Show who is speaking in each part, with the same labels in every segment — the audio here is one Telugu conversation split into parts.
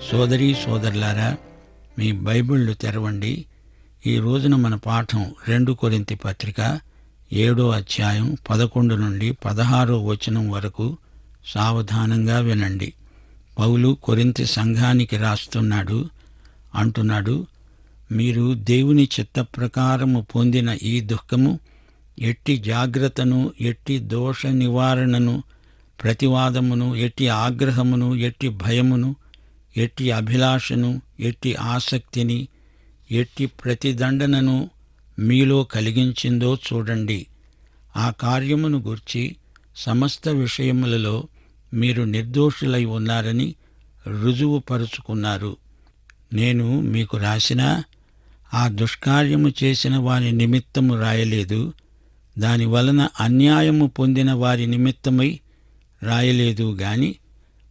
Speaker 1: సోదరీ సోదరులారా, మీ బైబిళ్ళు తెరవండి. ఈ రోజున మన పాఠం 2 కొరింథీ పత్రిక 7వ అధ్యాయం 11 నుండి 16వ వచనం వరకు సావధానంగా వినండి. పౌలు కొరింథీ సంఘానికి రాస్తున్నాడు. అంటున్నాడు, మీరు దేవుని చిత్త ప్రకారము పొందిన ఈ దుఃఖము, ఎట్టి జాగ్రత్తను, ఎట్టి దోష నివారణను, ప్రతివాదమును, ఎట్టి ఆగ్రహమును, ఎట్టి భయమును, ఎట్టి అభిలాషను, ఎట్టి ఆసక్తిని, ఎట్టి ప్రతిదండనను మీలో కలిగించిందో చూడండి. ఆ కార్యమును గూర్చి సమస్త విషయములలో మీరు నిర్దోషులై ఉన్నారని రుజువుపరుచుకున్నారు. నేను మీకు రాసినా ఆ దుష్కార్యము చేసిన వారి నిమిత్తము రాయలేదు, దానివలన అన్యాయము పొందిన వారి నిమిత్తమై రాయలేదు గాని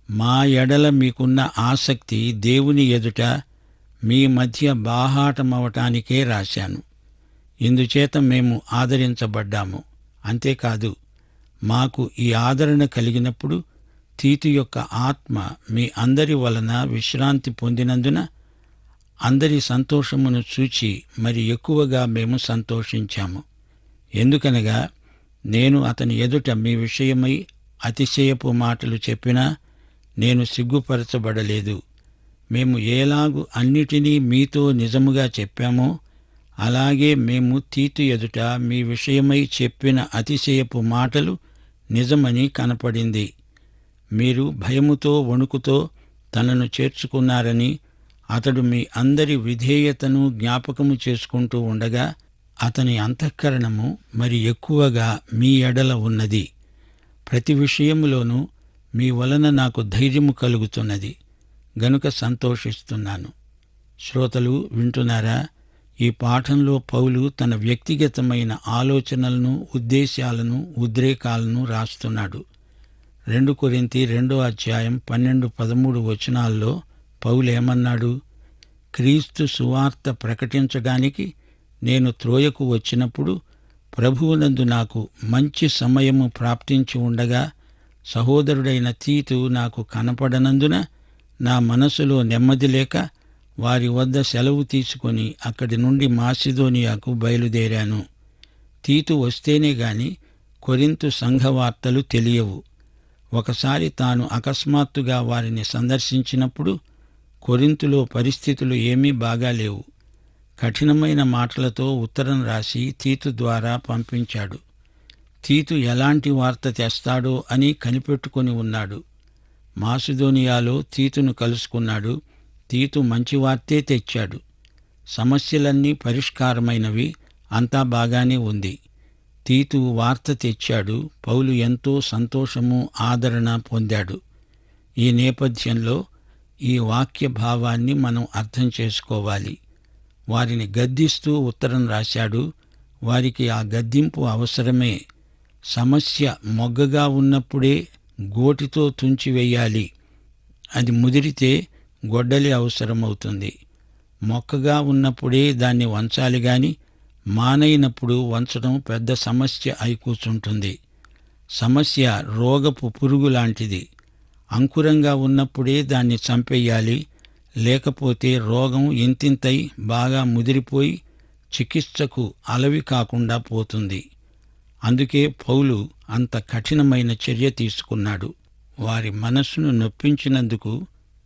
Speaker 1: మా ఎడల మీకున్న ఆసక్తి దేవుని ఎదుట మీ మధ్య బాహాటమవటానికే రాశాను. ఇందుచేత మేము ఆదరించబడ్డాము. అంతేకాదు, మాకు ఈ ఆదరణ కలిగినప్పుడు తీతు యొక్క ఆత్మ మీ అందరి వలన విశ్రాంతి పొందినందున అందరి సంతోషమును చూచి మరి ఎక్కువగా మేము సంతోషించాము. ఎందుకనగా నేను అతని ఎదుట మీ విషయమై అతిశయపు మాటలు చెప్పినా నేను సిగ్గుపరచబడలేదు. మేము ఏలాగు అన్నిటినీ మీతో నిజముగా చెప్పామో అలాగే మేము తీతు ఎదుట మీ విషయమై చెప్పిన అతిశయపు మాటలు నిజమని కనపడింది. మీరు భయముతో వణుకుతో తనను చేర్చుకున్నారని అతడు మీ అందరి విధేయతను జ్ఞాపకము చేసుకుంటూ ఉండగా అతని అంతఃకరణము మరి ఎక్కువగా మీ ఎడల ఉన్నది. ప్రతి విషయములోనూ మీ వలన నాకు ధైర్యము కలుగుతున్నది గనుక సంతోషిస్తున్నాను. శ్రోతలు వింటున్నారా? ఈ పాఠంలో పౌలు తన వ్యక్తిగతమైన ఆలోచనలను, ఉద్దేశాలను, ఉద్రేకాలను రాస్తున్నాడు. 2 కొరింథీ 2వ అధ్యాయం 12-13 వచనాల్లో పౌలేమన్నాడు? క్రీస్తు సువార్త ప్రకటించడానికి నేను త్రోయకు వచ్చినప్పుడు ప్రభువునందు నాకు మంచి సమయము ప్రాప్తించి ఉండగా సహోదరుడైన తీతు నాకు కనపడనందున నా మనసులో నెమ్మది లేక వారి వద్ద సెలవు తీసుకొని అక్కడి నుండి మాసిదోనియాకు బయలుదేరాను. తీతు వస్తేనే గాని కొరింథు సంఘవార్తలు తెలియవు. ఒకసారి తాను అకస్మాత్తుగా వారిని సందర్శించినప్పుడు కొరింథులో పరిస్థితులు ఏమీ బాగాలేవు. కఠినమైన మాటలతో ఉత్తరం రాసి తీతు ద్వారా పంపించాడు. తీతు ఎలాంటి వార్త తెస్తాడో అని కనిపెట్టుకొని ఉన్నాడు. మాసిదోనియాలో తీతును కలుసుకున్నాడు. తీతు మంచి వార్తే తెచ్చాడు. సమస్యలన్నీ పరిష్కారమైనవి, అంతా బాగానే ఉంది. తీతు వార్త తెచ్చాడు. పౌలు ఎంతో సంతోషము, ఆదరణ పొందాడు. ఈ నేపథ్యంలో ఈ వాక్య భావాన్ని మనం అర్థం చేసుకోవాలి. వారిని గద్దిస్తూ ఉత్తరం రాశాడు. వారికి ఆ గద్దింపు అవసరమే. సమస్య మొగ్గగా ఉన్నప్పుడే గోటితో తుంచివేయాలి. అది ముదిరితే గొడ్డలి అవసరమవుతుంది. మొక్కగా ఉన్నప్పుడే దాన్ని వంచాలి గాని మానైనప్పుడు వంచడం పెద్ద సమస్య అయి కూర్చుంటుంది. సమస్య రోగపు పురుగు లాంటిది. అంకురంగా ఉన్నప్పుడే దాన్ని చంపేయాలి. లేకపోతే రోగం ఇంతింతై బాగా ముదిరిపోయి చికిత్సకు అలవి కాకుండా పోతుంది. అందుకే పౌలు అంత కఠినమైన చర్య తీసుకున్నాడు. వారి మనస్సును నొప్పించినందుకు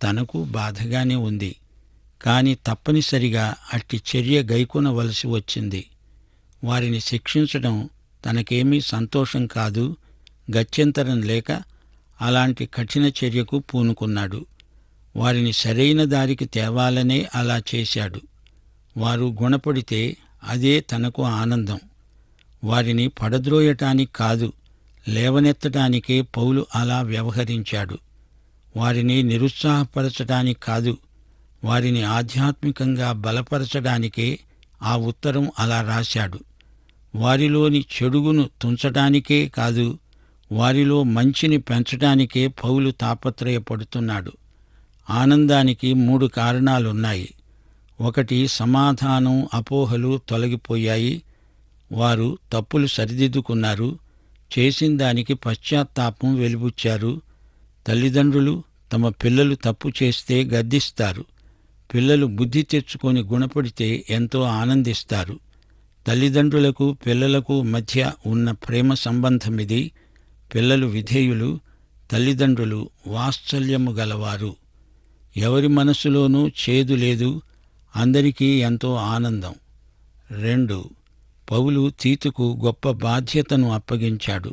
Speaker 1: తనకు బాధగానే ఉంది. కాని తప్పనిసరిగా అట్టి చర్య గైకొనవలసి వచ్చింది. వారిని శిక్షించడం తనకేమీ సంతోషం కాదు. గత్యంతరం లేక అలాంటి కఠిన చర్యకు పూనుకున్నాడు. వారిని సరైన దారికి తేవాలనే అలా చేశాడు. వారు గుణపడితే అదే తనకు ఆనందం. వారిని పడద్రోయటానికి కాదు, లేవనెత్తటానికే పౌలు అలా వ్యవహరించాడు. వారిని నిరుత్సాహపరచటానికి కాదు, వారిని ఆధ్యాత్మికంగా బలపరచడానికే ఆ ఉత్తరం అలా రాశాడు. వారిలోని చెడుగును తుంచటానికే కాదు, వారిలో మంచిని పెంచటానికే పౌలు తాపత్రయపడుతున్నాడు. ఆనందానికి 3 కారణాలున్నాయి. 1, సమాధానం, అపోహలు తొలగిపోయాయి. వారు తప్పులు సరిదిద్దుకున్నారు. చేసిన దానికి పశ్చాత్తాపం వెలిబుచ్చారు. తల్లిదండ్రులు తమ పిల్లలు తప్పు చేస్తే గద్దిస్తారు. పిల్లలు బుద్ధి తెచ్చుకొని గుణపడితే ఎంతో ఆనందిస్తారు. తల్లిదండ్రులకు పిల్లలకు మధ్య ఉన్న ప్రేమ సంబంధమిది. పిల్లలు విధేయులు, తల్లిదండ్రులు వాత్సల్యము గలవారు. ఎవరి మనసులోనూ చేదు లేదు, అందరికీ ఎంతో ఆనందం. 2. పౌలు తీతుకు గొప్ప బాధ్యతను అప్పగించాడు.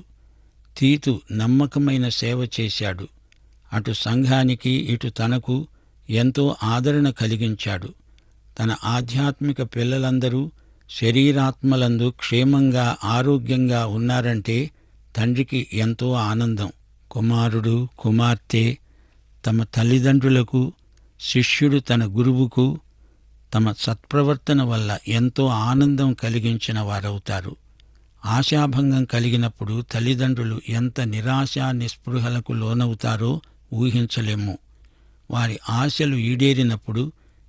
Speaker 1: తీతు నమ్మకమైన సేవ చేశాడు. అటు సంఘానికి ఇటు తనకు ఎంతో ఆదరణ కలిగించాడు. తన ఆధ్యాత్మిక పిల్లలందరూ శరీరాత్మలందు క్షేమంగా ఆరోగ్యంగా ఉన్నారంటే తండ్రికి ఎంతో ఆనందం. కుమారుడు కుమార్తె తమ తల్లిదండ్రులకు, శిష్యుడు తన గురువుకు తమ సత్ప్రవర్తన వల్ల ఎంతో ఆనందం కలిగించిన వారవుతారు. ఆశాభంగం కలిగినప్పుడు తల్లిదండ్రులు ఎంత నిరాశా నిస్పృహలకు లోనవుతారో ఊహించలేము. వారి ఆశలు ఈడేరినప్పుడు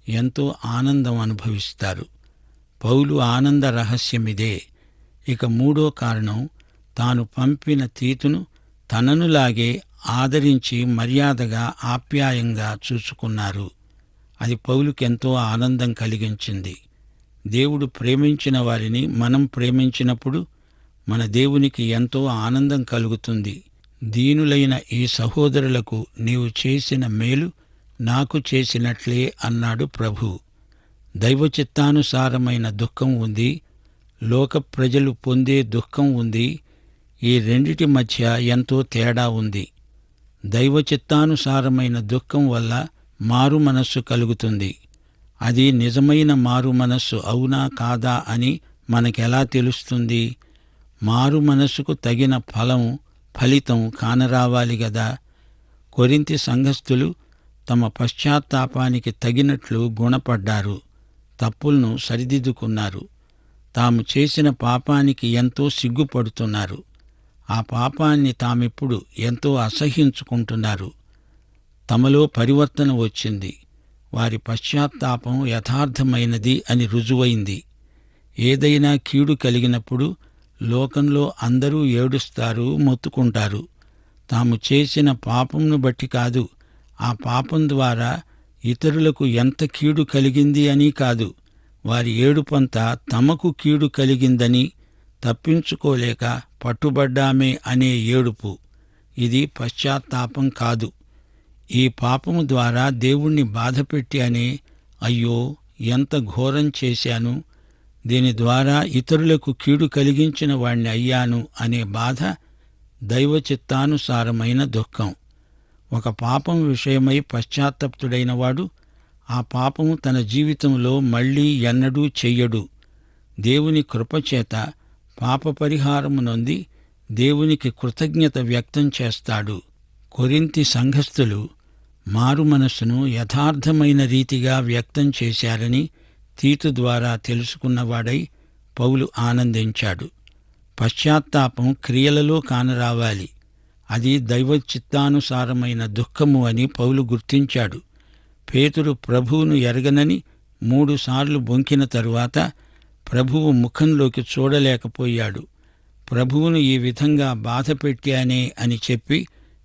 Speaker 1: ఎంతో ఆనందం అనుభవిస్తారు. పౌలు ఆనంద రహస్యమిదే. ఇక 3వ కారణం, తాను పంపిన తీతును తననులాగే ఆదరించి మర్యాదగా ఆప్యాయంగా చూసుకున్నారు. అది పౌలుకెంతో ఆనందం కలిగించింది. దేవుడు ప్రేమించిన వారిని మనం ప్రేమించినప్పుడు మన దేవునికి ఎంతో ఆనందం కలుగుతుంది. దీనులైన ఈ సహోదరులకు నీవు చేసిన మేలు నాకు చేసినట్లే అన్నాడు ప్రభు. దైవచిత్తానుసారమైన దుఃఖం ఉంది, లోక ప్రజలు పొందే దుఃఖం ఉంది. ఈ రెండిటి మధ్య ఎంతో తేడా ఉంది. దైవచిత్తానుసారమైన దుఃఖం వల్ల మారు మనస్సు కలుగుతుంది. అది నిజమైన మారు మనస్సు అవునా కాదా అని మనకెలా తెలుస్తుంది? మారు మనస్సుకు తగిన ఫలితం కానరావాలి గదా. కొరింథీ సంఘస్థులు తమ పశ్చాత్తాపానికి తగినట్లు గుణపడ్డారు, తప్పులను సరిదిద్దుకున్నారు. తాము చేసిన పాపానికి ఎంతో సిగ్గుపడుతున్నారు. ఆ పాపాన్ని తామిప్పుడు ఎంతో అసహ్యించుకుంటున్నారు. తమలో పరివర్తన వచ్చింది. వారి పశ్చాత్తాపం యథార్థమైనది అని రుజువైంది. ఏదైనా కీడు కలిగినప్పుడు లోకంలో అందరూ ఏడుస్తారు, మొత్తుకుంటారు. తాము చేసిన పాపంను బట్టి కాదు, ఆ పాపం ద్వారా ఇతరులకు ఎంత కీడు కలిగింది అని కాదు. వారి ఏడుపంతా తమకు కీడు కలిగిందని, తప్పించుకోలేక పట్టుబడ్డామే అనే ఏడుపు. ఇది పశ్చాత్తాపం కాదు. ఈ పాపము ద్వారా దేవుణ్ణి బాధపెట్టానే, అయ్యో ఎంత ఘోరం చేశాను, దీని ద్వారా ఇతరులకు కీడు కలిగించిన వాణ్ణి అయ్యాను అనే బాధ దైవచిత్తానుసారమైన దుఃఖం. ఒక పాపం విషయమై పశ్చాత్తప్తుడైన వాడు ఆ పాపము తన జీవితంలో మళ్లీ ఎన్నడూ చెయ్యడు. దేవుని కృపచేత పాప పరిహారము నొంది దేవునికి కృతజ్ఞత వ్యక్తం చేస్తాడు. కొరింథీ సంఘస్థులు మారు మనస్సును యథార్థమైన రీతిగా వ్యక్తం చేశారని తీతు ద్వారా తెలుసుకున్నవాడై పౌలు ఆనందించాడు. పశ్చాత్తాపం క్రియలలో కానరావాలి. అది దైవచిత్తానుసారమైన దుఃఖము అని పౌలు గుర్తించాడు. పేతురు ప్రభువును ఎరగనని 3 సార్లు బొంకిన తరువాత ప్రభువు ముఖంలోకి చూడలేకపోయాడు. ప్రభువును ఈ విధంగా బాధపెట్టానే అని చెప్పి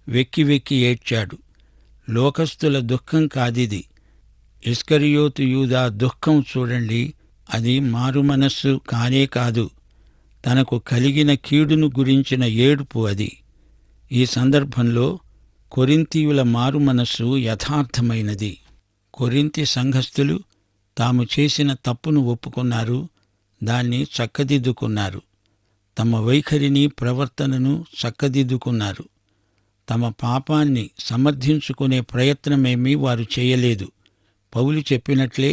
Speaker 1: వెక్కి వెక్కి ఏడ్చాడు. లోకస్తుల దుఃఖం కాదిది. ఇస్కరియోతు యూదా దుఃఖం చూడండి, అది మారుమనస్సు కానే కాదు. తనకు కలిగిన కీడును గురించిన ఏడుపు అది. ఈ సందర్భంలో కొరింథీయుల మారుమనస్సు యథార్థమైనది. కొరింథీ సంఘస్థులు తాము చేసిన తప్పును ఒప్పుకున్నారు, దాన్ని చక్కదిద్దుకున్నారు. తమ వైఖరిని, ప్రవర్తనను చక్కదిద్దుకున్నారు. తమ పాపాన్ని సమర్థించుకునే ప్రయత్నమేమీ వారు చేయలేదు. పౌలు చెప్పినట్లే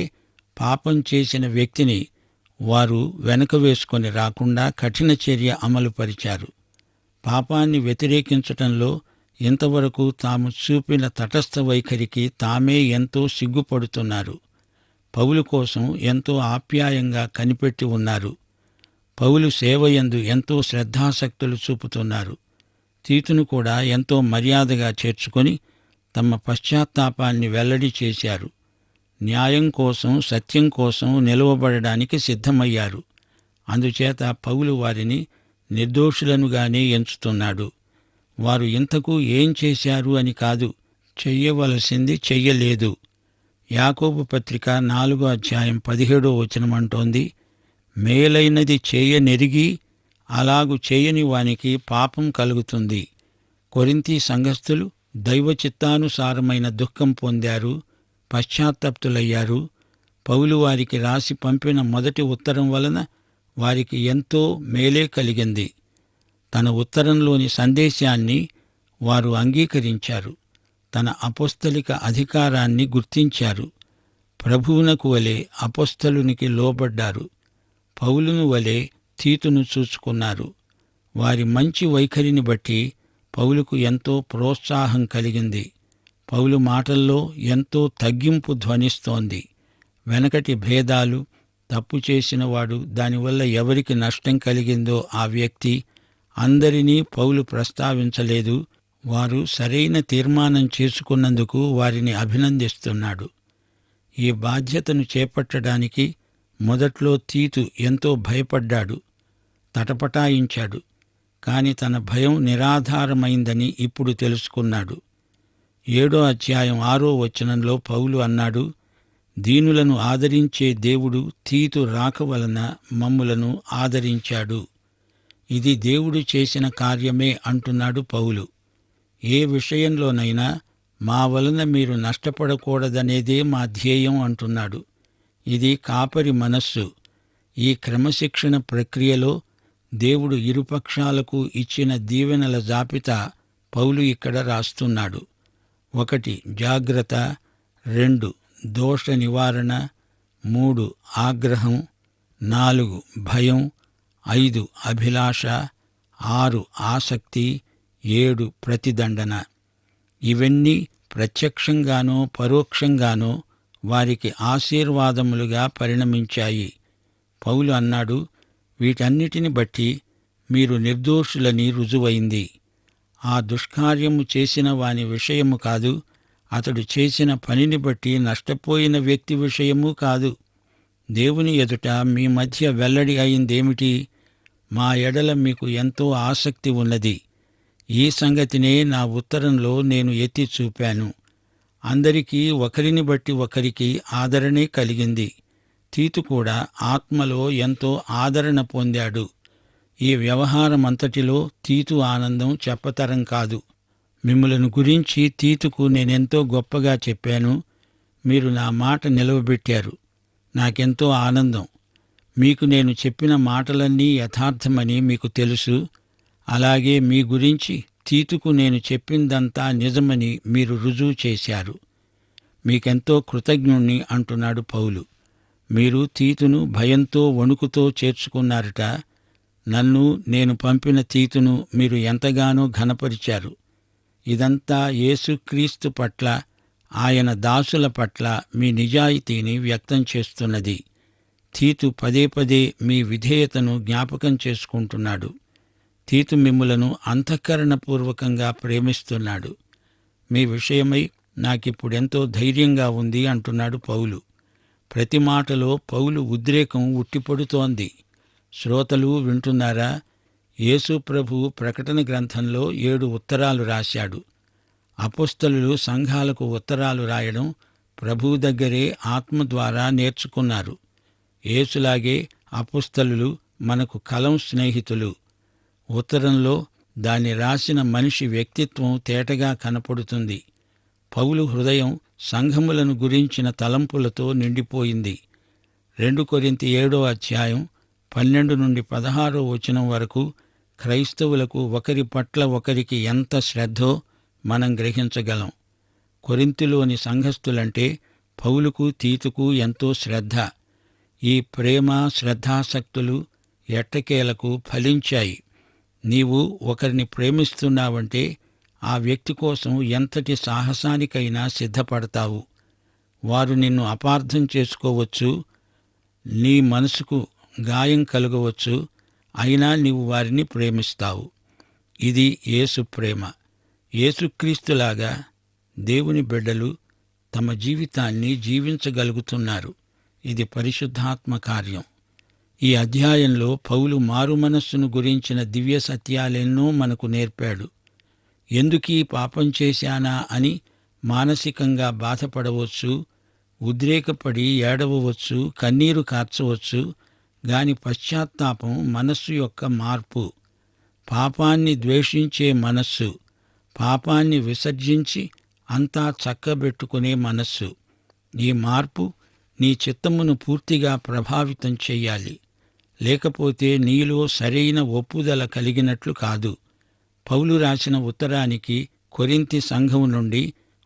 Speaker 1: పాపం చేసిన వ్యక్తిని వారు వెనక వేసుకొని రాకుండా కఠిన చర్య అమలుపరిచారు. పాపాన్ని వ్యతిరేకించటంలో ఇంతవరకు తాము చూపిన తటస్థ వైఖరికి తామే ఎంతో సిగ్గుపడుతున్నారు. పౌలు కోసం ఎంతో ఆప్యాయంగా కనిపెట్టి ఉన్నారు. పౌలు సేవయందు ఎంతో శ్రద్ధాసక్తులు చూపుతున్నారు. తీతును కూడా ఎంతో మర్యాదగా చేర్చుకొని తమ పశ్చాత్తాపాన్ని వెల్లడి చేశారు. న్యాయం కోసం, సత్యం కోసం నిలవబడడానికి సిద్ధమయ్యారు. అందుచేత పౌలు వారిని నిర్దోషులనుగానే ఎంచుతున్నాడు. వారు ఇంతకు ఏం చేశారు అని కాదు, చెయ్యవలసింది చెయ్యలేదు. యాకోబు పత్రిక 4:17 అంటోంది, మేలైనది చేయనెరిగి అలాగు చేయని వానికి పాపం కలుగుతుంది. కొరింథీ సంఘస్థులు దైవ చిత్తానుసారమైన దుఃఖం పొందారు, పశ్చాత్తప్తులయ్యారు. పౌలు వారికి రాసి పంపిన మొదటి ఉత్తరం వలన వారికి ఎంతో మేలే కలిగింది. తన ఉత్తరంలోని సందేశాన్ని వారు అంగీకరించారు. తన అపోస్తలిక అధికారాన్ని గుర్తించారు. ప్రభువునకు వలె అపోస్తలునికి లోబడ్డారు. పౌలును వలె తీతును చూచుకున్నారు. వారి మంచి వైఖరిని బట్టి పౌలుకు ఎంతో ప్రోత్సాహం కలిగింది. పౌలు మాటల్లో ఎంతో తగ్గింపు ధ్వనిస్తోంది. వెనకటి భేదాలు, తప్పు చేసినవాడు, దానివల్ల ఎవరికి నష్టం కలిగిందో ఆ వ్యక్తి, అందరినీ పౌలు ప్రస్తావించలేదు. వారు సరైన తీర్మానం చేసుకున్నందుకు వారిని అభినందిస్తున్నాడు. ఈ బాధ్యతను చేపట్టడానికి మొదట్లో తీతు ఎంతో భయపడ్డాడు, తటపటాయించాడు. కాని తన భయం నిరాధారమైందని ఇప్పుడు తెలుసుకున్నాడు. 7:6 పౌలు అన్నాడు, దీనులను ఆదరించే దేవుడు తీతు రాక వలన మమ్ములను ఆదరించాడు. ఇది దేవుడు చేసిన కార్యమే అంటున్నాడు పౌలు. ఏ విషయంలోనైనా మా వలన మీరు నష్టపడకూడదనేదే మా ధ్యేయం అంటున్నాడు. ఇది కాపరి మనస్సు. ఈ క్రమశిక్షణ ప్రక్రియలో దేవుడు ఇరుపక్షాలకు ఇచ్చిన దీవెనల జాబితా పౌలు ఇక్కడ రాస్తున్నాడు. 1 జాగ్రత్త, 2 దోష నివారణ, 3 ఆగ్రహం, 4 భయం, 5 అభిలాష, 6 ఆసక్తి, 7 ప్రతిదండన. ఇవన్నీ ప్రత్యక్షంగానో పరోక్షంగానో వారికి ఆశీర్వాదములుగా పరిణమించాయి. పౌలు అన్నాడు, వీటన్నిటిని బట్టి మీరు నిర్దోషులని రుజువైంది. ఆ దుష్కార్యము చేసిన వాని విషయము కాదు, అతడు చేసిన పనిని బట్టి నష్టపోయిన వ్యక్తి విషయమూ కాదు. దేవుని ఎదుట మీ మధ్య వెల్లడి అయిందేమిటి? మా ఎడల మీకు ఎంతో ఆసక్తి ఉన్నది. ఈ సంగతినే నా ఉత్తరంలో నేను ఎత్తి చూపాను. అందరికీ ఒకరిని బట్టి ఒకరికి ఆదరణే కలిగింది. తీతు కూడా ఆత్మలో ఎంతో ఆదరణ పొందాడు. ఈ వ్యవహారమంతటిలో తీతు ఆనందం చెప్పతరం కాదు. మిమ్ములను గురించి తీతుకు నేనెంతో గొప్పగా చెప్పాను. మీరు నా మాట నిలవబెట్టారు. నాకెంతో ఆనందం. మీకు నేను చెప్పిన మాటలన్నీ యథార్థమని మీకు తెలుసు. అలాగే మీ గురించి తీతుకు నేను చెప్పిందంతా నిజమని మీరు రుజువు చేశారు. మీకెంతో కృతజ్ఞుణ్ణి అంటున్నాడు పౌలు. మీరు తీతును భయంతో వణుకుతో చేర్చుకున్నారట. నన్ను, నేను పంపిన తీతును మీరు ఎంతగానో ఘనపరిచారు. ఇదంతా యేసుక్రీస్తు పట్ల, ఆయన దాసుల పట్ల మీ నిజాయితీని వ్యక్తం చేస్తున్నది. తీతు పదే పదే మీ విధేయతను జ్ఞాపకం చేసుకుంటున్నాడు. తీతు మిమ్ములను అంతఃకరణపూర్వకంగా ప్రేమిస్తున్నాడు. మీ విషయమై నాకిప్పుడెంతో ధైర్యంగా ఉంది అంటున్నాడు పౌలు. ప్రతి మాటలో పౌలు ఉద్రేకం ఉట్టిపడుతోంది. శ్రోతలు వింటున్నారా? యేసు ప్రభు ప్రకటన గ్రంథంలో 7 ఉత్తరాలు రాశాడు. అపోస్తలులు సంఘాలకు ఉత్తరాలు రాయడం ప్రభువు దగ్గరే ఆత్మ ద్వారా నేర్చుకున్నారు. యేసులాగే అపోస్తలులు మనకు కలం స్నేహితులు. ఉత్తరంలో దాన్ని రాసిన మనిషి వ్యక్తిత్వం తేటగా కనపడుతుంది. పౌలు హృదయం సంఘములను గురించిన తలంపులతో నిండిపోయింది. 2 కొరింథీ 7:12-16 వరకు క్రైస్తవులకు ఒకరి పట్ల ఒకరికి ఎంత శ్రద్ధో మనం గ్రహించగలం. కొరింథీలోని సంఘస్థులంటే పౌలుకు తీతుకు ఎంతో శ్రద్ధ. ఈ ప్రేమ శ్రద్ధాసక్తులు ఎట్టకేలకు ఫలించాయి. నీవు ఒకరిని ప్రేమిస్తున్నావంటే ఆ వ్యక్తి కోసం ఎంతటి సాహసానికైనా సిద్ధపడతావు. వారు నిన్ను అపార్థం చేసుకోవచ్చు, నీ మనసుకు గాయం కలగవచ్చు, అయినా నీవు వారిని ప్రేమిస్తావు. ఇది యేసు ప్రేమ. యేసుక్రీస్తులాగా దేవుని బిడ్డలు తమ జీవితాన్ని జీవించగలుగుతున్నారు. ఇది పరిశుద్ధాత్మ కార్యం. ఈ అధ్యాయంలో పౌలు మారుమనస్సును గురించిన దివ్య సత్యాలెన్నో మనకు నేర్పాడు. ఎందుకీ పాపం చేశానా అని మానసికంగా బాధపడవచ్చు, ఉద్రేకపడి ఏడవవచ్చు, కన్నీరు కార్చవచ్చు. గాని పశ్చాత్తాపం మనస్సు యొక్క మార్పు, పాపాన్ని ద్వేషించే మనస్సు, పాపాన్ని విసర్జించి అంతా చక్కబెట్టుకునే మనస్సు. ఈ మార్పు నీ చిత్తమును పూర్తిగా ప్రభావితం చెయ్యాలి. లేకపోతే నీలో సరైన ఒప్పుదల కలిగినట్లు కాదు. పౌలు రాసిన ఉత్తరానికి కొరింథీ సంఘం నుండి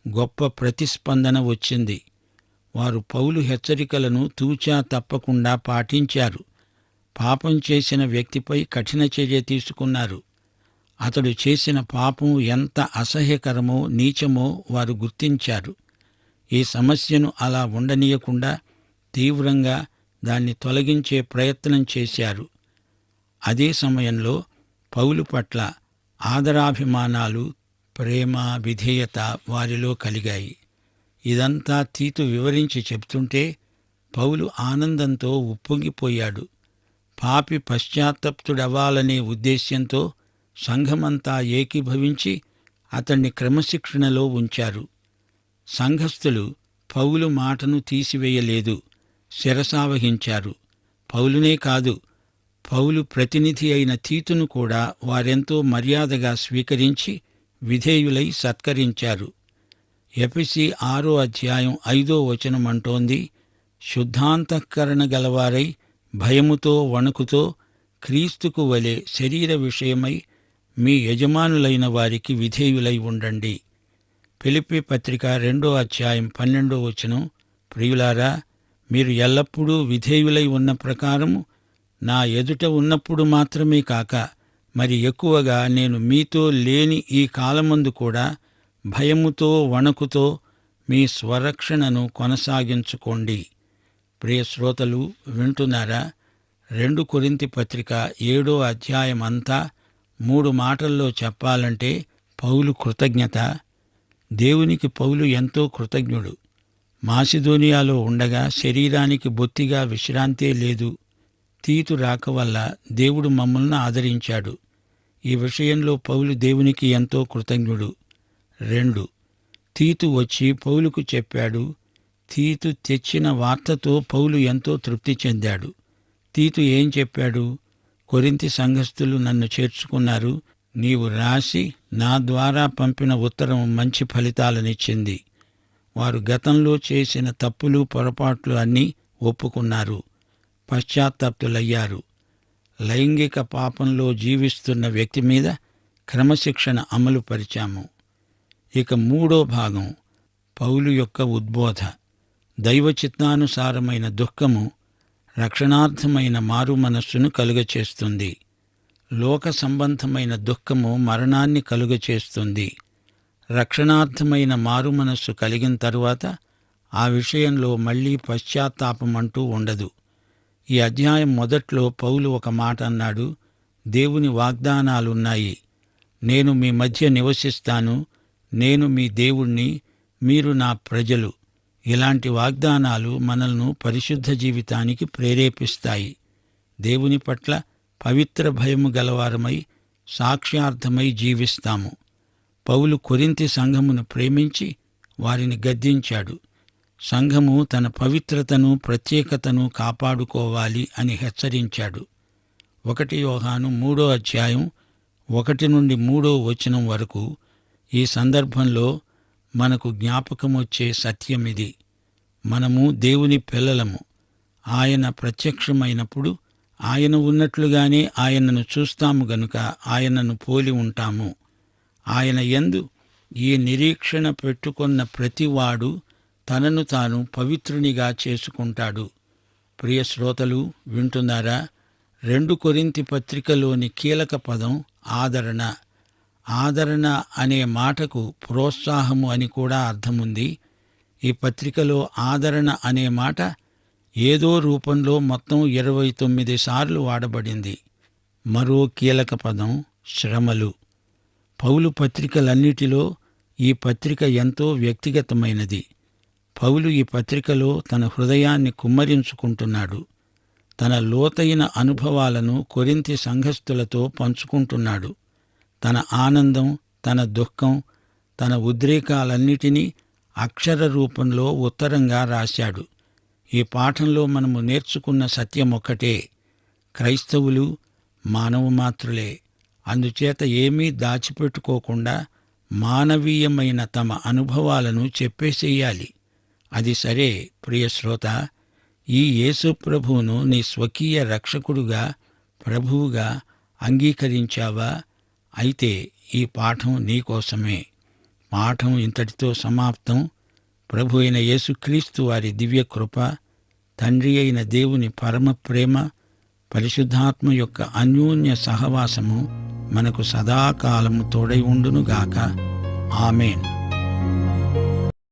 Speaker 1: గొప్ప ప్రతిస్పందన వచ్చింది. వారు పౌలు హెచ్చరికలను తూచా తప్పకుండా పాటించారు. పాపం చేసిన వ్యక్తిపై కఠిన చర్య తీసుకున్నారు. అతడు చేసిన పాపం ఎంత అసహ్యకరమో, నీచమో వారు గుర్తించారు. ఈ సమస్యను అలా ఉండనీయకుండా తీవ్రంగా దాన్ని తొలగించే ప్రయత్నం చేశారు. అదే సమయంలో పౌలు పట్ల ఆదరాభిమానాలు, ప్రేమ, విధేయత వారిలో కలిగాయి. ఇదంతా తీతు వివరించి చెప్తుంటే పౌలు ఆనందంతో ఉప్పొంగిపోయాడు. పాపి పశ్చాత్తప్తుడవ్వాలనే ఉద్దేశ్యంతో సంఘమంతా ఏకీభవించి అతణ్ణి క్రమశిక్షణలో ఉంచారు. సంఘస్థులు పౌలు మాటను తీసివేయలేదు, శిరసావహించారు. పౌలునే కాదు, పౌలు ప్రతినిధి అయిన తీతును కూడా వారెంతో మర్యాదగా స్వీకరించి విధేయులై సత్కరించారు. ఎఫెసీ 6:5 అంటోంది, శుద్ధాంతఃకరణ గలవారై భయముతో వణుకుతో క్రీస్తుకు వలె శరీర విషయమై మీ యజమానులైన వారికి విధేయులై ఉండండి. ఫిలిప్పీ పత్రిక 2:12 ప్రియులారా, మీరు ఎల్లప్పుడూ విధేయులై ఉన్న ప్రకారము నా ఎదుట ఉన్నప్పుడు మాత్రమే కాక మరి ఎక్కువగా నేను మీతో లేని ఈ కాలమందు కూడా భయముతో వణకుతో మీ స్వరక్షణను కొనసాగించుకోండి. ప్రియ శ్రోతలు వింటున్నారా? 2 కొరింథీ పత్రిక 7 అంతా 3 మాటల్లో చెప్పాలంటే పౌలు కృతజ్ఞత. దేవునికి పౌలు ఎంతో కృతజ్ఞుడు. మాసిదోనియాలో ఉండగా శరీరానికి బొత్తిగా విశ్రాంతే లేదు. తీతు రాక వల్ల దేవుడు మమ్మల్ని ఆదరించాడు. ఈ విషయంలో పౌలు దేవునికి ఎంతో కృతజ్ఞుడు. 2 తీతు వచ్చి పౌలుకు చెప్పాడు. తీతు తెచ్చిన వార్తతో పౌలు ఎంతో తృప్తి చెందాడు. తీతు ఏం చెప్పాడు? కొరింథీ సంఘస్థులు నన్ను చేర్చుకున్నారు. నీవు రాసి నా ద్వారా పంపిన ఉత్తరం మంచి ఫలితాలనిచ్చింది. వారు గతంలో చేసిన తప్పులు, పొరపాట్లు అన్నీ ఒప్పుకున్నారు, పశ్చాత్తాప్తులయ్యారు. లైంగిక పాపంలో జీవిస్తున్న వ్యక్తి మీద క్రమశిక్షణ అమలు పరిచాము. ఇక 3వ భాగం పౌలు యొక్క ఉద్బోధ. దైవ చిత్తానుసారమైన దుఃఖము రక్షణార్థమైన మారు మనస్సును కలుగచేస్తుంది. లోక సంబంధమైన దుఃఖము మరణాన్ని కలుగచేస్తుంది. రక్షణార్థమైన మారు మనస్సు కలిగిన తరువాత ఆ విషయంలో మళ్లీ పశ్చాత్తాపమంటూ ఉండదు. ఈ అధ్యాయం మొదట్లో పౌలు ఒక మాట అన్నాడు, దేవుని వాగ్దానాలున్నాయి. నేను మీ మధ్య నివసిస్తాను, నేను మీ దేవుణ్ణి, మీరు నా ప్రజలు. ఇలాంటి వాగ్దానాలు మనల్ని పరిశుద్ధ జీవితానికి ప్రేరేపిస్తాయి. దేవుని పట్ల పవిత్ర భయము గలవారమై సాక్ష్యార్థమై జీవిస్తాము. పౌలు కొరింథీ సంఘమును ప్రేమించి వారిని గద్దించాడు. సంఘము తన పవిత్రతను, ప్రత్యేకతను కాపాడుకోవాలి అని హెచ్చరించాడు. 1 యోహాను 3:1-3 వరకు ఈ సందర్భంలో మనకు జ్ఞాపకమొచ్చే సత్యమిది. మనము దేవుని పిల్లలము. ఆయన ప్రత్యక్షమైనప్పుడు ఆయన ఉన్నట్లుగానే ఆయనను చూస్తాము గనుక ఆయనను పోలి ఉంటాము. ఆయన యందు ఈ నిరీక్షణ పెట్టుకున్న ప్రతివాడు తనను తాను పవిత్రునిగా చేసుకుంటాడు. ప్రియ శ్రోతలు వింటున్నారా? 2 కొరింథీ పత్రికలోని కీలక పదం ఆదరణ. ఆదరణ అనే మాటకు ప్రోత్సాహము అని కూడా అర్థముంది. ఈ పత్రికలో ఆదరణ అనే మాట ఏదో రూపంలో మొత్తం 29 సార్లు వాడబడింది. మరో కీలక పదం శ్రమలు. పౌలు పత్రికలన్నిటిలో ఈ పత్రిక ఎంతో వ్యక్తిగతమైనది. పౌలు ఈ పత్రికలో తన హృదయాన్ని కుమ్మరించుకుంటున్నాడు. తన లోతైన అనుభవాలను కొరింథీ సంఘస్థులతో పంచుకుంటున్నాడు. తన ఆనందం, తన దుఃఖం, తన ఉద్రేకాలన్నిటినీ అక్షర రూపంలో ఉత్తరంగా రాశాడు. ఈ పాఠంలో మనము నేర్చుకున్న సత్యం ఒక్కటే: క్రైస్తవులు మానవమాత్రులే. అందుచేత ఏమీ దాచిపెట్టుకోకుండా మానవీయమైన తమ అనుభవాలను చెప్పేసేయాలి. అది సరే ప్రియశ్రోత, ఈ యేసు ప్రభువును నీ స్వకీయ రక్షకుడుగా, ప్రభువుగా అంగీకరించావా? అయితే ఈ పాఠం నీకోసమే. పాఠం ఇంతటితో సమాప్తం. ప్రభు అయిన యేసుక్రీస్తు వారి దివ్యకృప, తండ్రి అయిన దేవుని పరమ ప్రేమ, పరిశుద్ధాత్మ యొక్క అన్యోన్య సహవాసము మనకు సదాకాలము తోడై ఉండునుగాక. ఆమేన్.